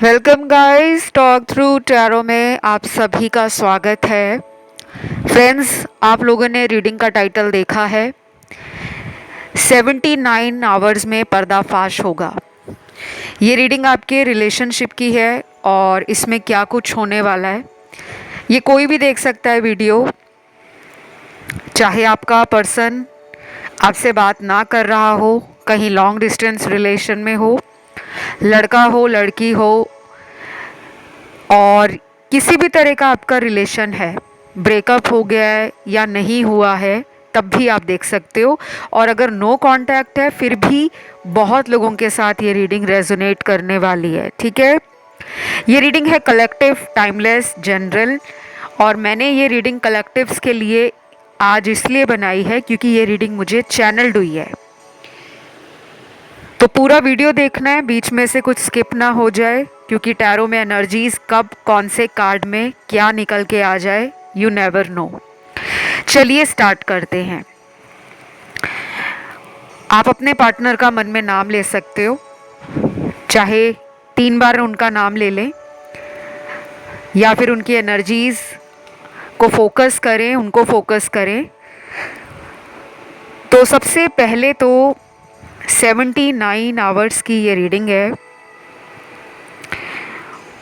Welcome guys, talk through tarot में आप सभी का स्वागत है। फ्रेंड्स, आप लोगों ने रीडिंग का टाइटल देखा है 79 आवर्स में पर्दाफाश होगा। ये रीडिंग आपके रिलेशनशिप की है और इसमें क्या कुछ होने वाला है ये कोई भी देख सकता है वीडियो। चाहे आपका पर्सन आपसे बात ना कर रहा हो, कहीं लॉन्ग डिस्टेंस रिलेशन में हो, लड़का हो लड़की हो, और किसी भी तरह का आपका रिलेशन है, ब्रेकअप हो गया है या नहीं हुआ है, तब भी आप देख सकते हो। और अगर नो कांटेक्ट है फिर भी बहुत लोगों के साथ ये रीडिंग रेजोनेट करने वाली है। ठीक है, ये रीडिंग है कलेक्टिव, टाइमलेस, जनरल। और मैंने ये रीडिंग कलेक्टिव्स के लिए आज इसलिए बनाई है क्योंकि ये रीडिंग मुझे चैनल्ड हुई है। तो पूरा वीडियो देखना है, बीच में से कुछ स्किप ना हो जाए, क्योंकि टैरो में एनर्जीज कब कौन से कार्ड में क्या निकल के आ जाए, यू नेवर नो। चलिए स्टार्ट करते हैं। आप अपने पार्टनर का मन में नाम ले सकते हो, चाहे 3 बार उनका नाम ले लें या फिर उनकी एनर्जीज को फोकस करें, उनको फोकस करें। तो सबसे पहले तो 79 आवर्स की ये रीडिंग है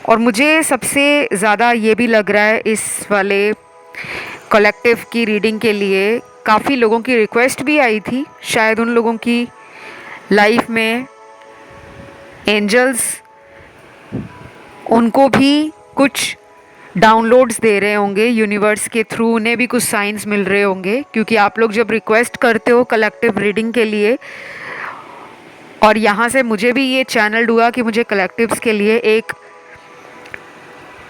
और मुझे सबसे ज़्यादा ये भी लग रहा है इस वाले कलेक्टिव की रीडिंग के लिए काफ़ी लोगों की रिक्वेस्ट भी आई थी। शायद उन लोगों की लाइफ में एंजल्स उनको भी कुछ डाउनलोड्स दे रहे होंगे, यूनिवर्स के थ्रू उन्हें भी कुछ साइंस मिल रहे होंगे, क्योंकि आप लोग जब रिक्वेस्ट करते हो कलेक्टिव रीडिंग के लिए, और यहाँ से मुझे भी ये चैनल हुआ कि मुझे कलेक्टिव्स के लिए एक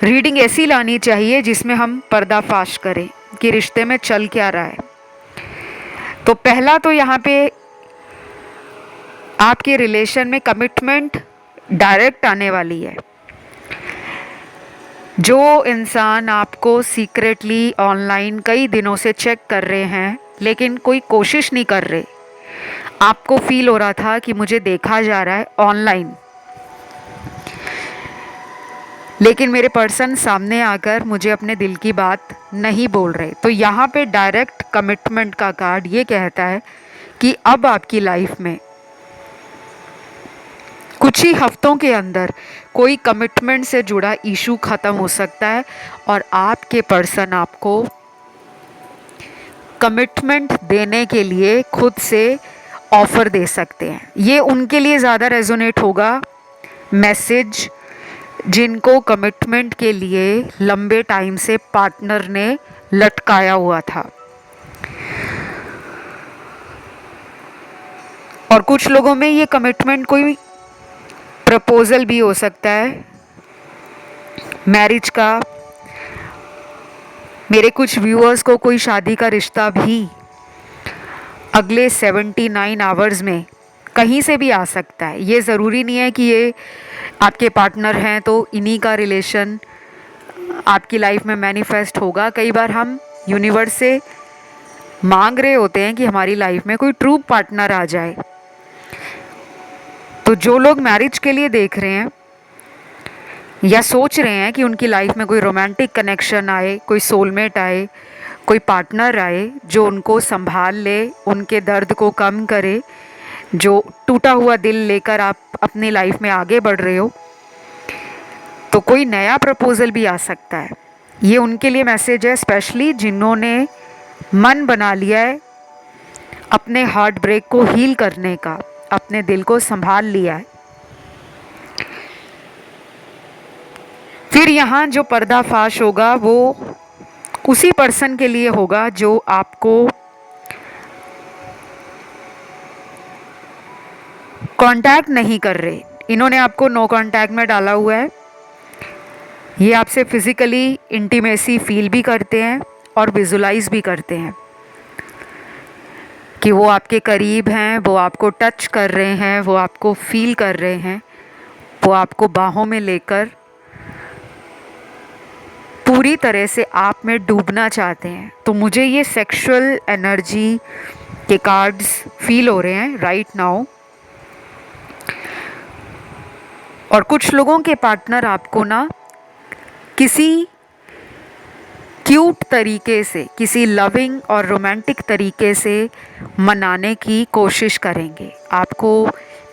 रीडिंग ऐसी लानी चाहिए जिसमें हम पर्दाफाश करें कि रिश्ते में चल क्या रहा है। तो पहला तो यहाँ पे आपके रिलेशन में कमिटमेंट डायरेक्ट आने वाली है। जो इंसान आपको सीक्रेटली ऑनलाइन कई दिनों से चेक कर रहे हैं लेकिन कोई कोशिश नहीं कर रहे, आपको फील हो रहा था कि मुझे देखा जा रहा है ऑनलाइन, लेकिन मेरे पर्सन सामने आकर मुझे अपने दिल की बात नहीं बोल रहे, तो यहाँ पे डायरेक्ट कमिटमेंट का कार्ड ये कहता है कि अब आपकी लाइफ में कुछ ही हफ्तों के अंदर कोई कमिटमेंट से जुड़ा इशू ख़त्म हो सकता है और आपके पर्सन आपको कमिटमेंट देने के लिए खुद से ऑफ़र दे सकते हैं। ये उनके लिए ज़्यादा रेजोनेट होगा मैसेज जिनको कमिटमेंट के लिए लंबे टाइम से पार्टनर ने लटकाया हुआ था। और कुछ लोगों में ये कमिटमेंट कोई प्रपोजल भी हो सकता है, मैरिज का। मेरे कुछ व्यूअर्स को कोई शादी का रिश्ता भी अगले 79 आवर्स में कहीं से भी आ सकता है। ये ज़रूरी नहीं है कि ये आपके पार्टनर हैं तो इन्हीं का रिलेशन आपकी लाइफ में मैनिफेस्ट होगा। कई बार हम यूनिवर्स से मांग रहे होते हैं कि हमारी लाइफ में कोई ट्रू पार्टनर आ जाए। तो जो लोग मैरिज के लिए देख रहे हैं या सोच रहे हैं कि उनकी लाइफ में कोई रोमांटिक कनेक्शन आए, कोई सोलमेट आए, कोई पार्टनर आए जो उनको संभाल ले, उनके दर्द को कम करे, जो टूटा हुआ दिल लेकर आप अपनी लाइफ में आगे बढ़ रहे हो, तो कोई नया प्रपोजल भी आ सकता है। ये उनके लिए मैसेज है, स्पेशली जिन्होंने मन बना लिया है अपने हार्ट ब्रेक को हील करने का, अपने दिल को संभाल लिया है। फिर यहाँ जो पर्दाफाश होगा वो उसी पर्सन के लिए होगा जो आपको कांटेक्ट नहीं कर रहे। इन्होंने आपको नो कांटेक्ट में डाला हुआ है। ये आपसे फिजिकली इंटीमेसी फील भी करते हैं और विजुलाइज भी करते हैं कि वो आपके करीब हैं, वो आपको टच कर रहे हैं, वो आपको फील कर रहे हैं, वो आपको बाहों में लेकर पूरी तरह से आप में डूबना चाहते हैं। तो मुझे ये सेक्सुअल एनर्जी के कार्ड्स फील हो रहे हैं राइट नाउ। और कुछ लोगों के पार्टनर आपको ना किसी क्यूट तरीके से, किसी लविंग और रोमांटिक तरीके से मनाने की कोशिश करेंगे। आपको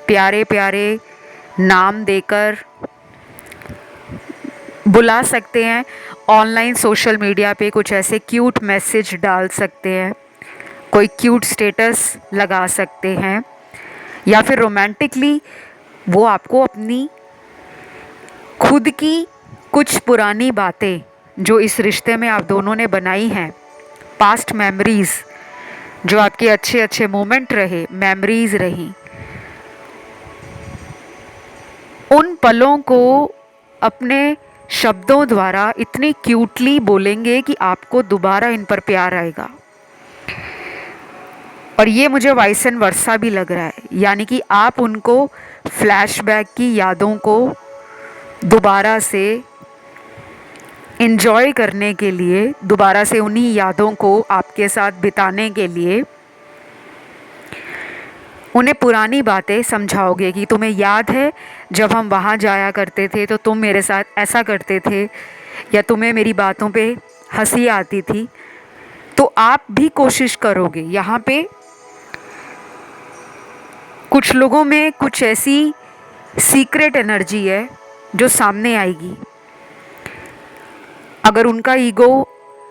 प्यारे प्यारे नाम देकर बुला सकते हैं, ऑनलाइन सोशल मीडिया पे कुछ ऐसे क्यूट मैसेज डाल सकते हैं, कोई क्यूट स्टेटस लगा सकते हैं, या फिर रोमांटिकली वो आपको अपनी खुद की कुछ पुरानी बातें जो इस रिश्ते में आप दोनों ने बनाई हैं, पास्ट मेमोरीज़, जो आपके अच्छे अच्छे मोमेंट रहे, मेमोरीज़ रही, उन पलों को अपने शब्दों द्वारा इतनी क्यूटली बोलेंगे कि आपको दोबारा इन पर प्यार आएगा। और ये मुझे वाइस एंड वर्सा भी लग रहा है, यानी कि आप उनको फ्लैशबैक की यादों को दोबारा से एंजॉय करने के लिए, दोबारा से उन्हीं यादों को आपके साथ बिताने के लिए उन्हें पुरानी बातें समझाओगे कि तुम्हें याद है जब हम वहाँ जाया करते थे तो तुम मेरे साथ ऐसा करते थे, या तुम्हें मेरी बातों पे हंसी आती थी। तो आप भी कोशिश करोगे। यहाँ पे कुछ लोगों में कुछ ऐसी सीक्रेट एनर्जी है जो सामने आएगी। अगर उनका ईगो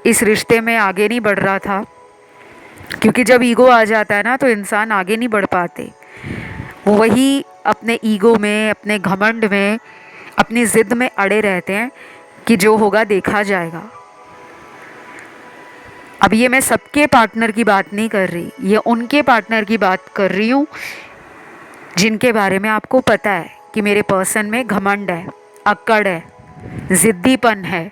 इस रिश्ते में आगे नहीं बढ़ रहा था, क्योंकि जब ईगो आ जाता है ना तो इंसान आगे नहीं बढ़ पाते, वो वही अपने ईगो में, अपने घमंड में, अपनी ज़िद में अड़े रहते हैं कि जो होगा देखा जाएगा। अब ये मैं सबके पार्टनर की बात नहीं कर रही, ये उनके पार्टनर की बात कर रही हूँ जिनके बारे में आपको पता है कि मेरे पर्सन में घमंड है, अक्कड़ है, ज़िद्दीपन है।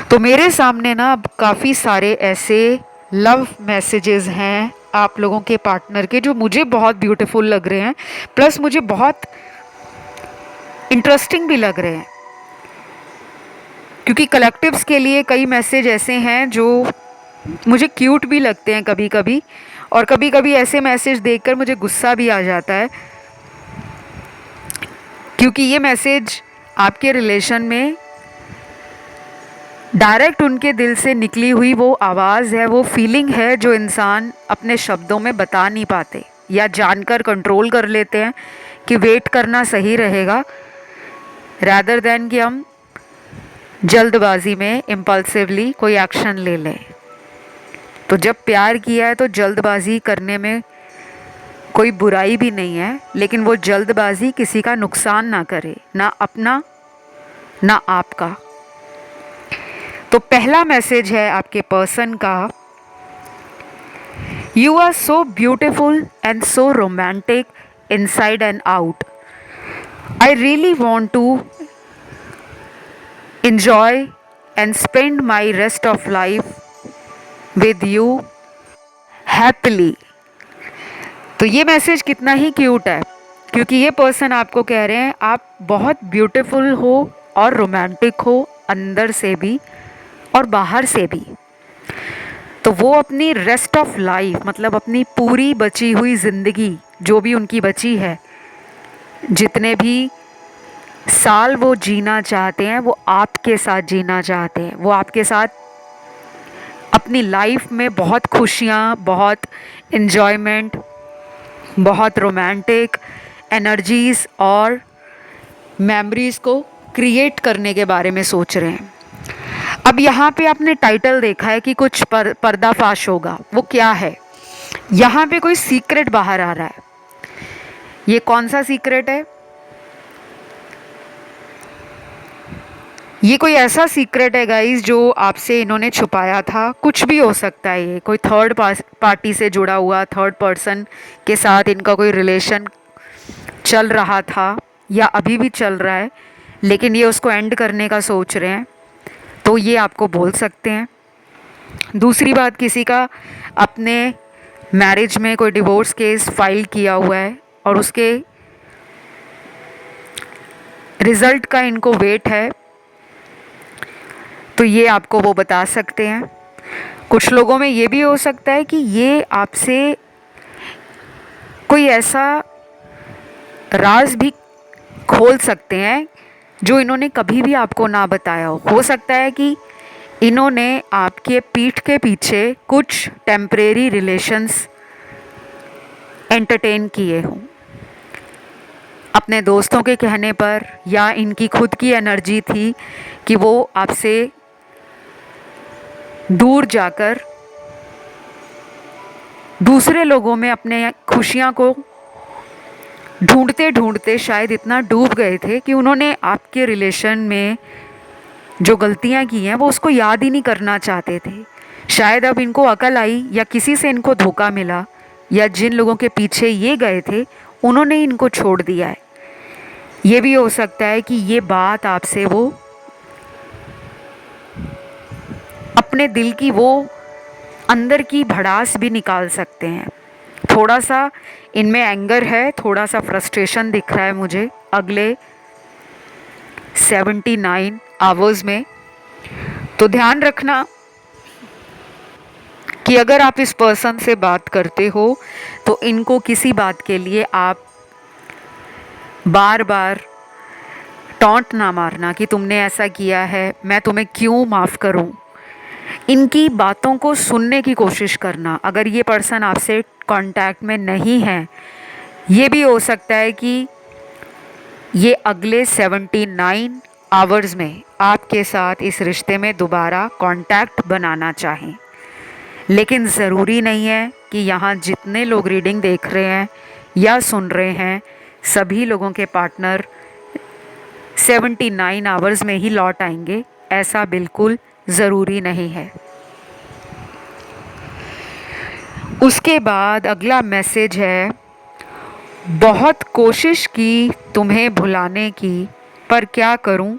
तो मेरे सामने ना अब काफ़ी सारे ऐसे लव मैसेजेस हैं आप लोगों के पार्टनर के जो मुझे बहुत ब्यूटीफुल लग रहे हैं, प्लस मुझे बहुत इंटरेस्टिंग भी लग रहे हैं, क्योंकि कलेक्टिव्स के लिए कई मैसेज ऐसे हैं जो मुझे क्यूट भी लगते हैं कभी कभी, और कभी कभी ऐसे मैसेज देखकर मुझे गुस्सा भी आ जाता है, क्योंकि ये मैसेज आपके रिलेशन में डायरेक्ट उनके दिल से निकली हुई वो आवाज़ है, वो फीलिंग है जो इंसान अपने शब्दों में बता नहीं पाते या जानकर कंट्रोल कर लेते हैं कि वेट करना सही रहेगा, रैदर देन कि हम जल्दबाजी में इम्पल्सिवली कोई एक्शन ले लें। तो जब प्यार किया है तो जल्दबाजी करने में कोई बुराई भी नहीं है, लेकिन वो जल्दबाजी किसी का नुकसान ना करे, ना अपना ना आपका। तो पहला मैसेज है आपके पर्सन का, you are so beautiful and so romantic inside and out. I really want to enjoy and spend my rest of life with you happily। तो ये मैसेज कितना ही क्यूट है, क्योंकि ये पर्सन आपको कह रहे हैं आप बहुत ब्यूटीफुल हो और रोमांटिक हो, अंदर से भी और बाहर से भी। तो वो अपनी रेस्ट ऑफ लाइफ, मतलब अपनी पूरी बची हुई ज़िंदगी, जो भी उनकी बची है, जितने भी साल वो जीना चाहते हैं, वो आपके साथ जीना चाहते हैं। वो आपके साथ अपनी लाइफ में बहुत खुशियाँ, बहुत इन्जॉयमेंट, बहुत रोमांटिक एनर्जीज़ और मेमोरीज़ को क्रिएट करने के बारे में सोच रहे हैं। अब यहाँ पे आपने टाइटल देखा है कि कुछ पर्दाफाश होगा, वो क्या है? यहाँ पे कोई सीक्रेट बाहर आ रहा है। ये कौन सा सीक्रेट है? ये कोई ऐसा सीक्रेट है गाइस जो आपसे इन्होंने छुपाया था। कुछ भी हो सकता है, ये कोई थर्ड पार्टी से जुड़ा हुआ, थर्ड पर्सन के साथ इनका कोई रिलेशन चल रहा था या अभी भी चल रहा है, लेकिन ये उसको एंड करने का सोच रहे हैं, तो ये आपको बोल सकते हैं। दूसरी बात, किसी का अपने मैरिज में कोई डिवोर्स केस फाइल किया हुआ है और उसके रिज़ल्ट का इनको वेट है, तो ये आपको वो बता सकते हैं। कुछ लोगों में ये भी हो सकता है कि ये आपसे कोई ऐसा राज भी खोल सकते हैं जो इन्होंने कभी भी आपको ना बताया हो सकता है कि इन्होंने आपके पीठ के पीछे कुछ टेम्परेरी रिलेशंस एंटरटेन किए हों अपने दोस्तों के कहने पर, या इनकी खुद की एनर्जी थी कि वो आपसे दूर जाकर दूसरे लोगों में अपने खुशियाँ को ढूंढते ढूंढते शायद इतना डूब गए थे कि उन्होंने आपके रिलेशन में जो गलतियाँ की हैं वो उसको याद ही नहीं करना चाहते थे। शायद अब इनको अकल आई, या किसी से इनको धोखा मिला, या जिन लोगों के पीछे ये गए थे उन्होंने इनको छोड़ दिया है। ये भी हो सकता है कि ये बात आपसे वो अपने दिल की वो अंदर की भड़ास भी निकाल सकते हैं। थोड़ा सा इनमें एंगर है, थोड़ा सा फ्रस्ट्रेशन दिख रहा है मुझे अगले 79 आवर्स में। तो ध्यान रखना कि अगर आप इस पर्सन से बात करते हो तो इनको किसी बात के लिए आप बार बार टॉन्ट ना मारना कि तुमने ऐसा किया है, मैं तुम्हें क्यों माफ़ करूं। इनकी बातों को सुनने की कोशिश करना। अगर ये पर्सन आपसे कांटेक्ट में नहीं है, ये भी हो सकता है कि ये अगले 79 आवर्स में आपके साथ इस रिश्ते में दोबारा कांटेक्ट बनाना चाहें। लेकिन ज़रूरी नहीं है कि यहाँ जितने लोग रीडिंग देख रहे हैं या सुन रहे हैं सभी लोगों के पार्टनर 79 आवर्स में ही लौट आएंगे, ऐसा बिल्कुल ज़रूरी नहीं है। उसके बाद अगला मैसेज है, बहुत कोशिश की तुम्हें भुलाने की, पर क्या करूं,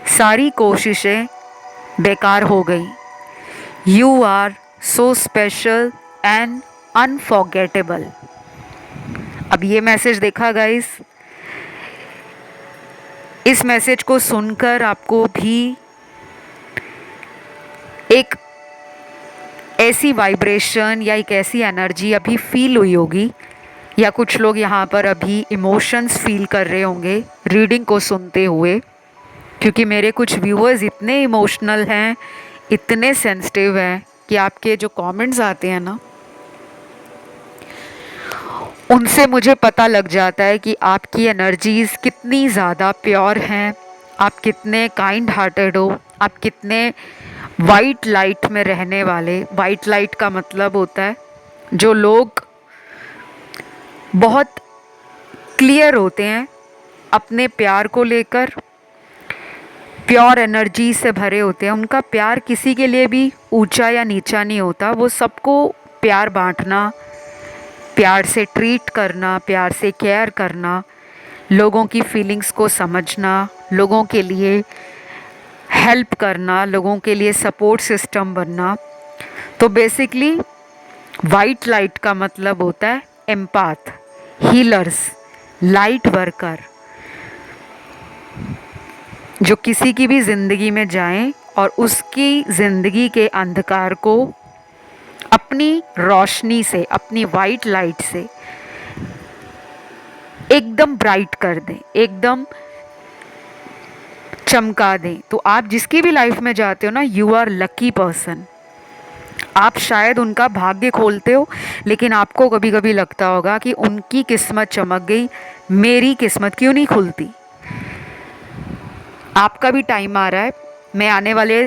सारी कोशिशें बेकार हो गई। You are so special and unforgettable. अब ये मैसेज देखा गाइस, इस मैसेज को सुनकर आपको भी एक ऐसी वाइब्रेशन या एक ऐसी एनर्जी अभी फील हुई होगी, या कुछ लोग यहाँ पर अभी इमोशंस फील कर रहे होंगे रीडिंग को सुनते हुए, क्योंकि मेरे कुछ व्यूअर्स इतने इमोशनल हैं, इतने सेंसिटिव हैं कि आपके जो कमेंट्स आते हैं ना उनसे मुझे पता लग जाता है कि आपकी एनर्जीज़ कितनी ज़्यादा प्योर हैं, आप कितने काइंड हार्टेड हो, आप कितने वाइट लाइट में रहने वाले। वाइट लाइट का मतलब होता है जो लोग बहुत क्लियर होते हैं अपने प्यार को लेकर, प्योर एनर्जी से भरे होते हैं। उनका प्यार किसी के लिए भी ऊंचा या नीचा नहीं होता, वो सबको प्यार बांटना, प्यार से ट्रीट करना, प्यार से केयर करना, लोगों की फीलिंग्स को समझना, लोगों के लिए हेल्प करना, लोगों के लिए सपोर्ट सिस्टम बनना। तो बेसिकली वाइट लाइट का मतलब होता है एम्पाथ, हीलर्स, लाइट वर्कर, जो किसी की भी ज़िंदगी में जाएं और उसकी ज़िंदगी के अंधकार को अपनी रोशनी से, अपनी वाइट लाइट से एकदम ब्राइट कर दें, एकदम चमका दें। तो आप जिसकी भी लाइफ में जाते हो ना, यू आर लकी पर्सन। आप शायद उनका भाग्य खोलते हो, लेकिन आपको कभी कभी लगता होगा कि उनकी किस्मत चमक गई, मेरी किस्मत क्यों नहीं खुलती। आपका भी टाइम आ रहा है। मैं आने वाले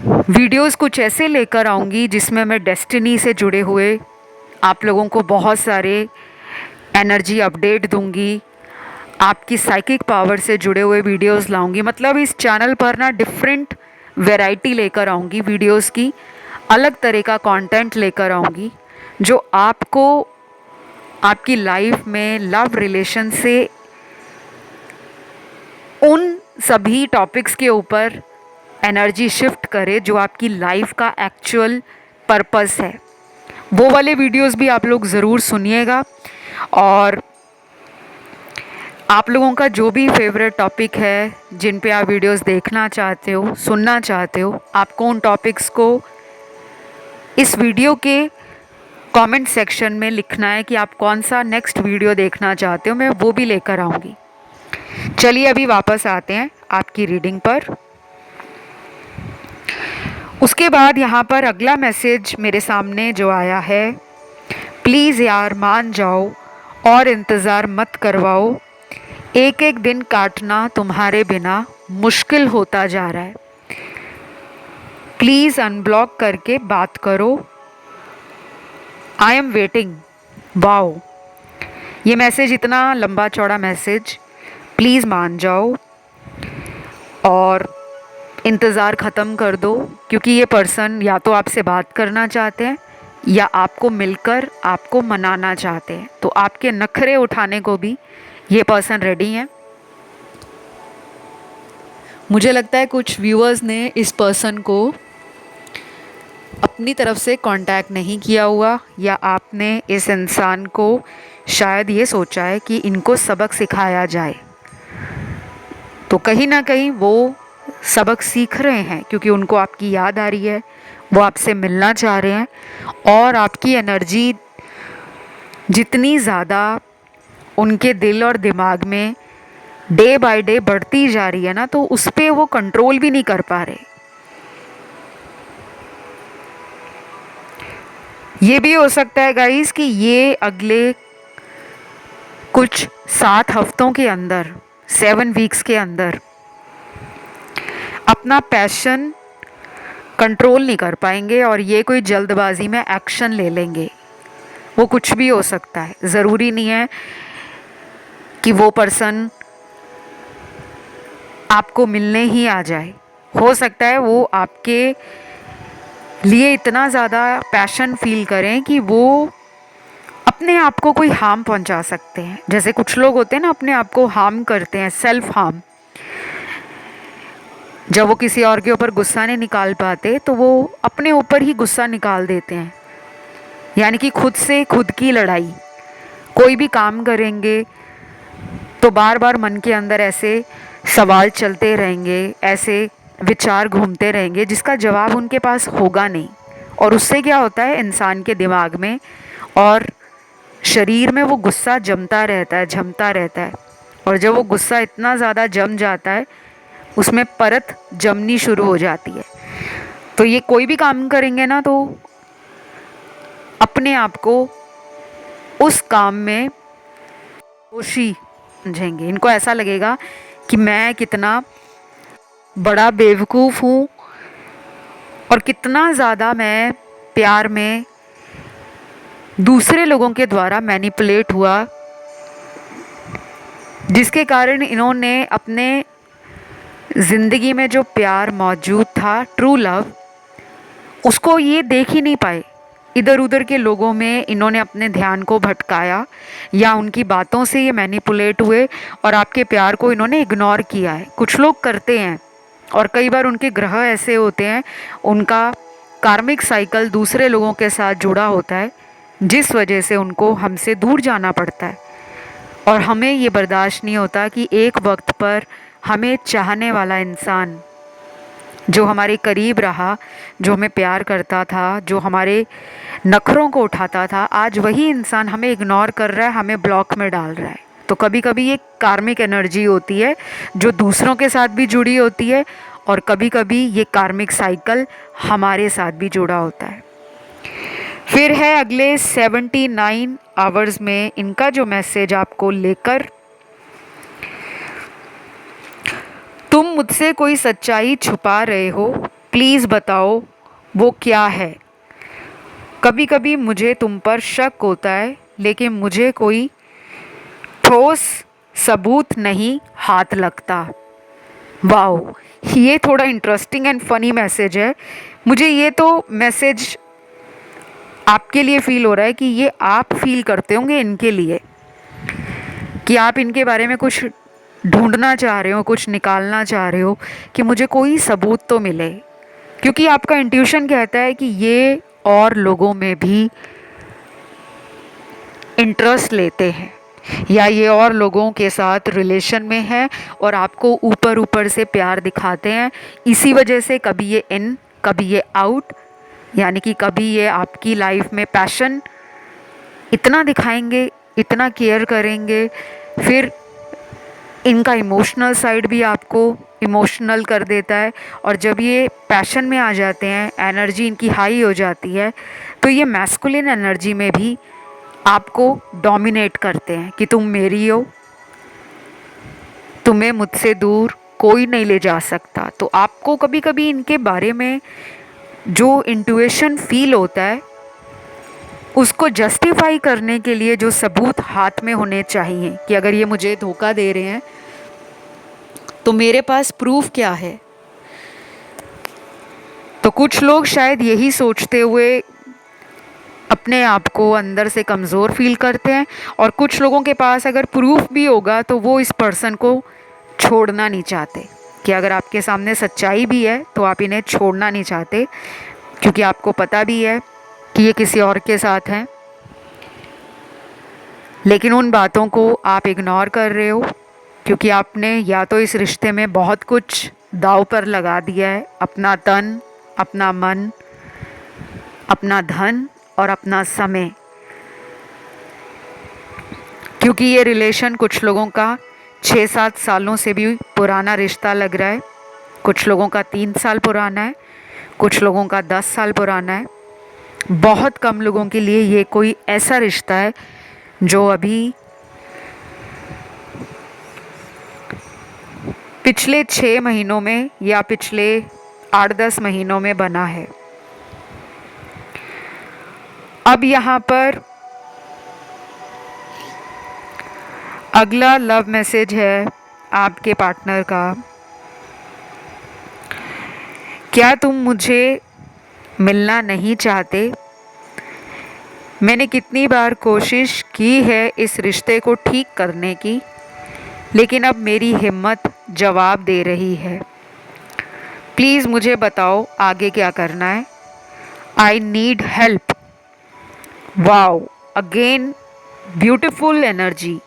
वीडियोस कुछ ऐसे लेकर आऊँगी जिसमें मैं डेस्टिनी से जुड़े हुए आप लोगों को बहुत सारे एनर्जी अपडेट दूंगी, आपकी साइकिक पावर से जुड़े हुए वीडियोस लाऊंगी। मतलब इस चैनल पर ना डिफरेंट वैरायटी लेकर आऊँगी, वीडियोस की अलग तरह का कंटेंट लेकर आऊँगी जो आपको आपकी लाइफ में लव रिलेशन से उन सभी टॉपिक्स के ऊपर एनर्जी शिफ्ट करे जो आपकी लाइफ का एक्चुअल पर्पस है। वो वाले वीडियोस भी आप लोग ज़रूर सुनिएगा। और आप लोगों का जो भी फेवरेट टॉपिक है, जिन पे आप वीडियोस देखना चाहते हो, सुनना चाहते हो, आपको उन टॉपिक्स को इस वीडियो के कमेंट सेक्शन में लिखना है कि आप कौन सा नेक्स्ट वीडियो देखना चाहते हो, मैं वो भी लेकर आऊँगी। चलिए अभी वापस आते हैं आपकी रीडिंग पर। उसके बाद यहाँ पर अगला मैसेज मेरे सामने जो आया है, प्लीज़ यार मान जाओ और इंतज़ार मत करवाओ, एक एक दिन काटना तुम्हारे बिना मुश्किल होता जा रहा है, प्लीज़ अनब्लॉक करके बात करो, आई एम वेटिंग। वाओ, ये मैसेज इतना लंबा चौड़ा मैसेज, प्लीज़ मान जाओ और इंतज़ार ख़त्म कर दो, क्योंकि ये पर्सन या तो आपसे बात करना चाहते हैं या आपको मिलकर आपको मनाना चाहते हैं। तो आपके नखरे उठाने को भी ये पर्सन रेडी हैं। मुझे लगता है कुछ व्यूअर्स ने इस पर्सन को अपनी तरफ से कांटेक्ट नहीं किया हुआ, या आपने इस इंसान को शायद ये सोचा है कि इनको सबक सिखाया जाए। तो कहीं ना कहीं वो सबक सीख रहे हैं, क्योंकि उनको आपकी याद आ रही है, वो आपसे मिलना चाह रहे हैं, और आपकी एनर्जी जितनी ज़्यादा उनके दिल और दिमाग में डे बाय डे बढ़ती जा रही है ना, तो उस पर वो कंट्रोल भी नहीं कर पा रहे। ये भी हो सकता है गाइस कि ये अगले कुछ 7 हफ्तों के अंदर, 7 वीक्स के अंदर अपना पैशन कंट्रोल नहीं कर पाएंगे और ये कोई जल्दबाजी में एक्शन ले लेंगे। वो कुछ भी हो सकता है, ज़रूरी नहीं है कि वो पर्सन आपको मिलने ही आ जाए। हो सकता है वो आपके लिए इतना ज़्यादा पैशन फील करें कि वो अपने आप को कोई हार्म पहुंचा सकते हैं। जैसे कुछ लोग होते हैं ना, अपने आप को हार्म करते हैं, सेल्फ हार्म। जब वो किसी और के ऊपर गुस्सा नहीं निकाल पाते तो वो अपने ऊपर ही गुस्सा निकाल देते हैं, यानी कि खुद से खुद की लड़ाई। कोई भी काम करेंगे तो बार बार मन के अंदर ऐसे सवाल चलते रहेंगे, ऐसे विचार घूमते रहेंगे जिसका जवाब उनके पास होगा नहीं। और उससे क्या होता है, इंसान के दिमाग में और शरीर में वो गुस्सा जमता रहता है, जमता रहता है। और जब वो गुस्सा इतना ज़्यादा जम जाता है, उसमें परत जमनी शुरू हो जाती है। तो ये कोई भी काम करेंगे ना, तो अपने आप को उस काम में दोषी समझेंगे। इनको ऐसा लगेगा कि मैं कितना बड़ा बेवकूफ़ हूँ और कितना ज़्यादा मैं प्यार में दूसरे लोगों के द्वारा मैनिपुलेट हुआ, जिसके कारण इन्होंने अपने ज़िंदगी में जो प्यार मौजूद था, ट्रू लव, उसको ये देख ही नहीं पाए। इधर उधर के लोगों में इन्होंने अपने ध्यान को भटकाया, या उनकी बातों से ये मैनिपुलेट हुए और आपके प्यार को इन्होंने इग्नोर किया है। कुछ लोग करते हैं, और कई बार उनके ग्रह ऐसे होते हैं, उनका कार्मिक साइकिल दूसरे लोगों के साथ जुड़ा होता है, जिस वजह से उनको हमसे दूर जाना पड़ता है। और हमें ये बर्दाश्त नहीं होता कि एक वक्त पर हमें चाहने वाला इंसान, जो हमारे करीब रहा, जो हमें प्यार करता था, जो हमारे नखरों को उठाता था, आज वही इंसान हमें इग्नोर कर रहा है, हमें ब्लॉक में डाल रहा है। तो कभी कभी ये कार्मिक एनर्जी होती है जो दूसरों के साथ भी जुड़ी होती है, और कभी कभी ये कार्मिक साइकिल हमारे साथ भी जुड़ा होता है। फिर है अगले 79 आवर्स में इनका जो मैसेज आपको लेकर, तुम मुझसे कोई सच्चाई छुपा रहे हो, प्लीज़ बताओ वो क्या है। कभी कभी मुझे तुम पर शक होता है, लेकिन मुझे कोई ठोस सबूत नहीं हाथ लगता। वाओ, ये थोड़ा इंटरेस्टिंग एंड फनी मैसेज है। मुझे ये तो मैसेज आपके लिए फ़ील हो रहा है कि ये आप फील करते होंगे इनके लिए, कि आप इनके बारे में कुछ ढूंढना चाह रहे हो, कुछ निकालना चाह रहे हो कि मुझे कोई सबूत तो मिले। क्योंकि आपका इंट्यूशन कहता है कि ये और लोगों में भी इंटरेस्ट लेते हैं, या ये और लोगों के साथ रिलेशन में है और आपको ऊपर ऊपर से प्यार दिखाते हैं। इसी वजह से कभी ये इन, कभी ये आउट, यानी कि कभी ये आपकी लाइफ में पैशन इतना दिखाएंगे, इतना केयर करेंगे, फिर इनका इमोशनल साइड भी आपको इमोशनल कर देता है। और जब ये पैशन में आ जाते हैं, एनर्जी इनकी हाई हो जाती है, तो ये मैस्कुलिन एनर्जी में भी आपको डोमिनेट करते हैं कि तुम मेरी हो, तुम्हें मुझसे दूर कोई नहीं ले जा सकता। तो आपको कभी कभी इनके बारे में जो इंट्यूशन फील होता है, उसको जस्टिफाई करने के लिए जो सबूत हाथ में होने चाहिए कि अगर ये मुझे धोखा दे रहे हैं तो मेरे पास प्रूफ क्या है। तो कुछ लोग शायद यही सोचते हुए अपने आप को अंदर से कमज़ोर फील करते हैं, और कुछ लोगों के पास अगर प्रूफ भी होगा तो वो इस पर्सन को छोड़ना नहीं चाहते, कि अगर आपके सामने सच्चाई भी है तो आप इन्हें छोड़ना नहीं चाहते, क्योंकि आपको पता भी है कि ये किसी और के साथ हैं। लेकिन उन बातों को आप इग्नोर कर रहे हो, क्योंकि आपने या तो इस रिश्ते में बहुत कुछ दांव पर लगा दिया है, अपना तन, अपना मन, अपना धन और अपना समय। क्योंकि ये रिलेशन कुछ लोगों का 6-7 सालों से भी पुराना रिश्ता लग रहा है, कुछ लोगों का 3 साल पुराना है, कुछ लोगों का 10 साल पुराना है। बहुत कम लोगों के लिए ये कोई ऐसा रिश्ता है जो अभी पिछले 6 महीनों में या पिछले 8-10 महीनों में बना है। अब यहाँ पर अगला लव मैसेज है आपके पार्टनर का। क्या तुम मुझे मिलना नहीं चाहते? मैंने कितनी बार कोशिश की है इस रिश्ते को ठीक करने की, लेकिन अब मेरी हिम्मत जवाब दे रही है। प्लीज़ मुझे बताओ आगे क्या करना है। I need help. Wow, again beautiful energy.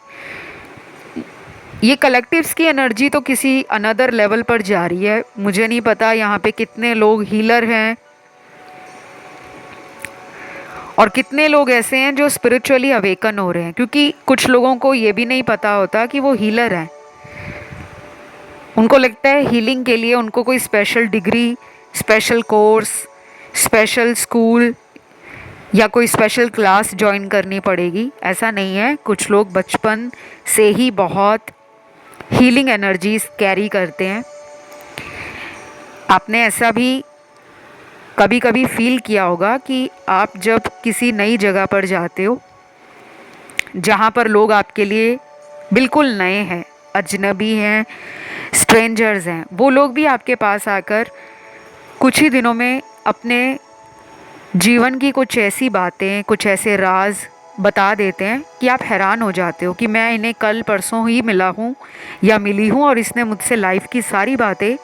ये कलेक्टिव्स की एनर्जी तो किसी अनदर लेवल पर जा रही है। मुझे नहीं पता यहाँ पे कितने लोग हीलर हैं और कितने लोग ऐसे हैं जो स्पिरिचुअली अवेकन हो रहे हैं, क्योंकि कुछ लोगों को ये भी नहीं पता होता कि वो हीलर हैं। उनको लगता है हीलिंग के लिए उनको कोई special degree, special course, special school या कोई स्पेशल क्लास ज्वाइन करनी पड़ेगी। ऐसा नहीं है। कुछ लोग बचपन से ही बहुत हीलिंग एनर्जीज कैरी करते हैं। आपने ऐसा भी कभी कभी फील किया होगा कि आप जब किसी नई जगह पर जाते हो जहाँ पर लोग आपके लिए बिल्कुल नए हैं, अजनबी हैं, स्ट्रेंजर्स हैं, वो लोग भी आपके पास आकर कुछ ही दिनों में अपने जीवन की कुछ ऐसी बातें, कुछ ऐसे राज बता देते हैं कि आप हैरान हो जाते हो कि मैं इन्हें कल परसों ही मिला हूँ या मिली हूँ और इसने मुझसे लाइफ की सारी बातें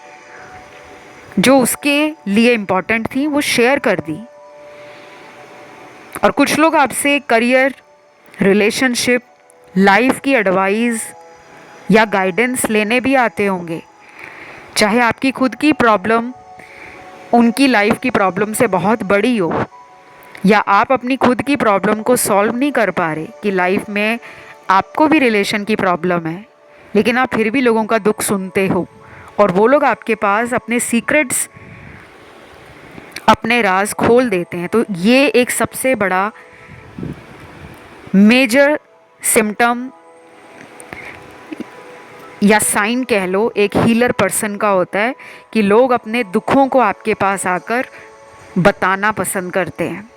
जो उसके लिए इम्पोर्टेंट थी वो शेयर कर दी। और कुछ लोग आपसे करियर, रिलेशनशिप, लाइफ की एडवाइस या गाइडेंस लेने भी आते होंगे, चाहे आपकी खुद की प्रॉब्लम उनकी लाइफ की प्रॉब्लम से बहुत बड़ी हो, या आप अपनी खुद की प्रॉब्लम को सॉल्व नहीं कर पा रहे कि लाइफ में आपको भी रिलेशन की प्रॉब्लम है, लेकिन आप फिर भी लोगों का दुख सुनते हो और वो लोग आपके पास अपने सीक्रेट्स, अपने राज खोल देते हैं। तो ये एक सबसे बड़ा मेजर सिम्टम या साइन कह लो एक हीलर पर्सन का होता है कि लोग अपने दुखों को आपके पास आकर बताना पसंद करते हैं।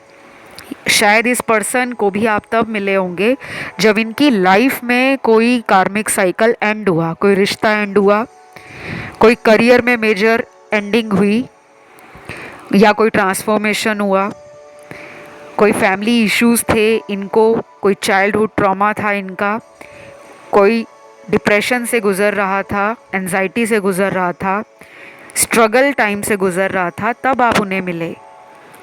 शायद इस पर्सन को भी आप तब मिले होंगे जब इनकी लाइफ में कोई कार्मिक साइकिल एंड हुआ, कोई रिश्ता एंड हुआ, कोई करियर में मेजर एंडिंग हुई, या कोई ट्रांसफॉर्मेशन हुआ, कोई फैमिली इश्यूज थे इनको, कोई चाइल्डहुड ट्रॉमा था इनका, कोई डिप्रेशन से गुज़र रहा था, एंजाइटी से गुज़र रहा था, स्ट्रगल टाइम से गुज़र रहा था, तब आप उन्हें मिले।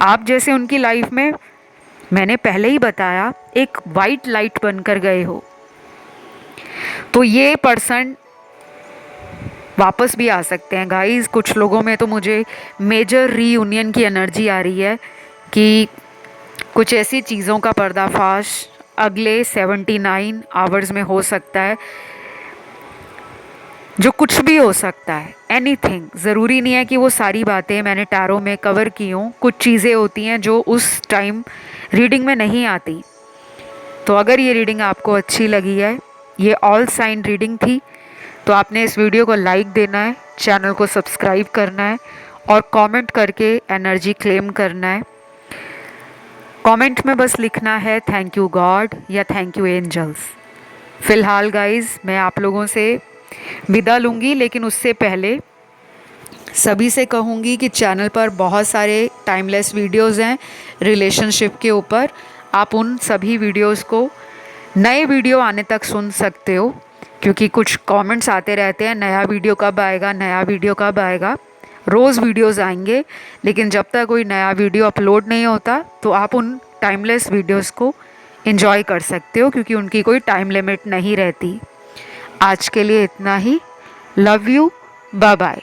आप जैसे उनकी लाइफ में, मैंने पहले ही बताया, एक वाइट लाइट बनकर गए हो। तो ये पर्सन वापस भी आ सकते हैं गाइस। कुछ लोगों में तो मुझे मेजर रीयूनियन की एनर्जी आ रही है कि कुछ ऐसी चीज़ों का पर्दाफाश अगले 79 आवर्स में हो सकता है, जो कुछ भी हो सकता है, एनीथिंग। ज़रूरी नहीं है कि वो सारी बातें मैंने टैरो में कवर की हों, कुछ चीज़ें होती हैं जो उस टाइम रीडिंग में नहीं आती। तो अगर ये रीडिंग आपको अच्छी लगी है, ये ऑल साइन रीडिंग थी, तो आपने इस वीडियो को लाइक देना है, चैनल को सब्सक्राइब करना है और कमेंट करके एनर्जी क्लेम करना है। कमेंट में बस लिखना है थैंक यू गॉड या थैंक यू एंजल्स। फ़िलहाल गाइस मैं आप लोगों से विदा लूँगी, लेकिन उससे पहले सभी से कहूँगी कि चैनल पर बहुत सारे टाइमलेस वीडियोस हैं रिलेशनशिप के ऊपर। आप उन सभी वीडियोस को नए वीडियो आने तक सुन सकते हो, क्योंकि कुछ कमेंट्स आते रहते हैं नया वीडियो कब आएगा, नया वीडियो कब आएगा। रोज़ वीडियोस आएंगे, लेकिन जब तक कोई नया वीडियो अपलोड नहीं होता तो आप उन टाइमलेस वीडियोस को एंजॉय कर सकते हो, क्योंकि उनकी कोई टाइम लिमिट नहीं रहती। आज के लिए इतना ही। Love you, bye bye.